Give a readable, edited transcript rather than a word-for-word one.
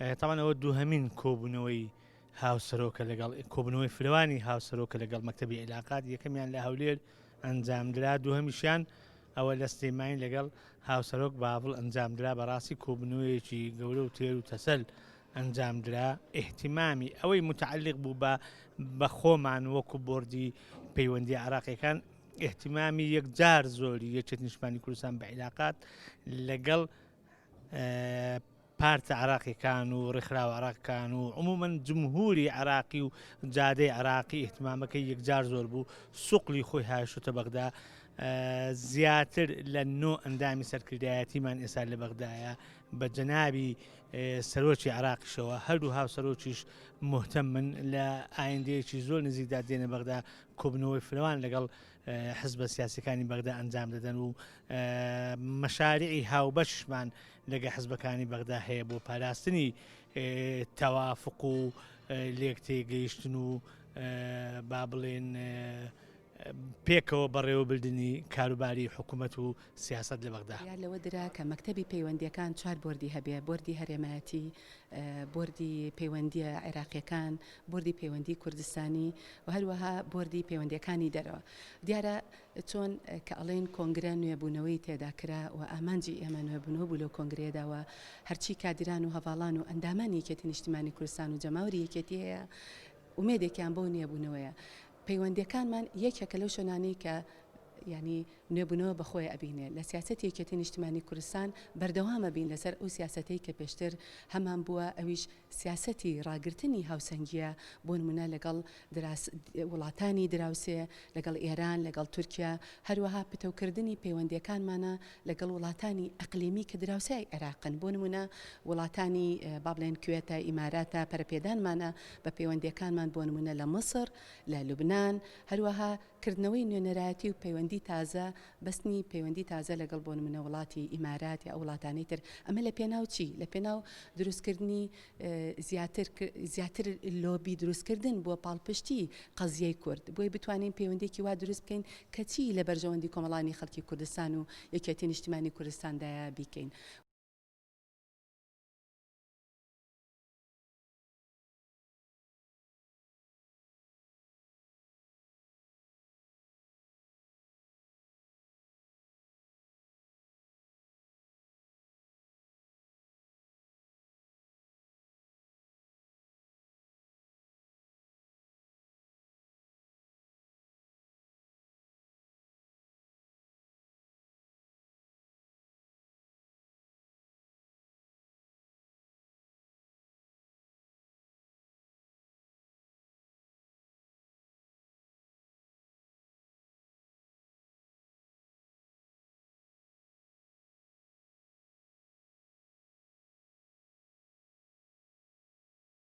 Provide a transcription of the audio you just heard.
تاوان ئەوە دووهەمین کۆبوونەوەی هاوسەرۆکە لەگەڵ کۆبنەوەی فرەوانی هاوسەرۆکە لەگەڵ مەکتەبی عێلاقات یەکەمیان لە هەولێر ئەنجامدرا دووهەمیشیان ئەوە لە سلێمانی لەگەڵ هاوسەرۆک بابڵ ئەنجامدرا بەڕاستی کۆبنەوەیەکی گەورە و تێر و تەسەل ئەنجامدرا احتیمامی ئەوەی متعلق بوو بە خۆمان وەکو بۆردی پەیوەندی عراقیەکان احتیمامی یەکجار زۆری یەکێت نیشتمانی کوردستان بە عێلاقات لەگەڵ پارتە عراقیەکان و ڕێکخراوە عراقیەکان و عمومەن جمهوری عراقی و جادەی عراقی احتیمامەکەی یەکجار زۆر بوو سوقلی خۆی هاشتە بەغدا زیاتر لە 9 ئەندامی سەرکردایەتیمان ئێستا لە بەغدایە بە جەنابی سەرۆکی عراقیشەوە هەردوو هاوسەرۆکیش مهتەمن لە ئایندەیەکی زۆر نزیکدا دێنە بەغدا کۆبنەوەی فرەوان لەگەڵ حزبە سیاسەکانی بەغدا ئەنجام دەدەن و مەشاریعی هاوبەشمان لەگە حزبەکانی بەغدا هەیە بۆ پاراستنی تەوافق و لێک تێگەیشتن و با بڵێن پێکەوە بەڕێوەبردننی کاروباری حکوومەت و سیاست لە بەغدا لەوە درا کە مەکتەبی پەیوەندیەکان 4 بۆردی هەبێ بۆردی هەرێمەتی بۆردی پەیوەندیە عێراقیەکان بۆردی پەیوەندی کوردستانی و هەروەها بۆردی پەیوەندیەکانی دەرەوە دیارە چۆن کە ئەڵێن کۆنگرە نوێبوونەوەی تێدا کرا و ئامانجی ئێمە نوێبوونەوە بوو لەو کۆنگرێداوە هەرچی کادران و هەواڵان و ئەندامانی یەکێتی نیشتیمانی کوردستان و جەماوری یەکێتی هەیە ومێدێکیان بۆ نوێبوونەوەیە پەیوەندیەکانمان یەکێکە لەو شوێنانەی کە ینی نوێبوونەوە بەخۆی ئەبینێ لە سیاسەتی یەکێتی نیشتیمانی کوردستان بەردەوامە بین لەسەر ئەو سیاسەتەی کە پێشتر هەمان بووە ئەویش سیاسەتی ڕاگررتنی هاوسەنگیە بۆ نمونە لەگەڵ وڵاتانی دراوسێ لەگەڵ ئێران لەگەڵ تورکیا هەروەها پتەوکردنی پەیوەندیەکانمانە لەگەڵ وڵاتانی ئەقلیمی کە دراوسای عێراقن بۆ نمونە وڵاتانی با بڵێن کوێتە ئیماراتە پەرپێدانمانە بە پەیوەندیەکانمان بۆ نمونە لە مەسر لە لوبنان هەروەها کردنەوەی نوێنەرایەتی و پەیوەندی تازە بەستنی پەیوەندی تازە لەگەڵ بۆ نمونە وڵاتی ئیمارات یا وڵاتانی تر ئەمە لە پێناو چی لە پێناو دروستکردنی زیاتر لۆبی دروستکردن بۆ پاڵپشتی قەزیەی کورد بۆی بتوانین پەیوەندێکی وا دروست بکەین کەچی لە بەرژەوەندی کۆمەڵانی خەڵکی کوردستان و یەکێتی نیشتیمانی کوردستاندایە بیکەین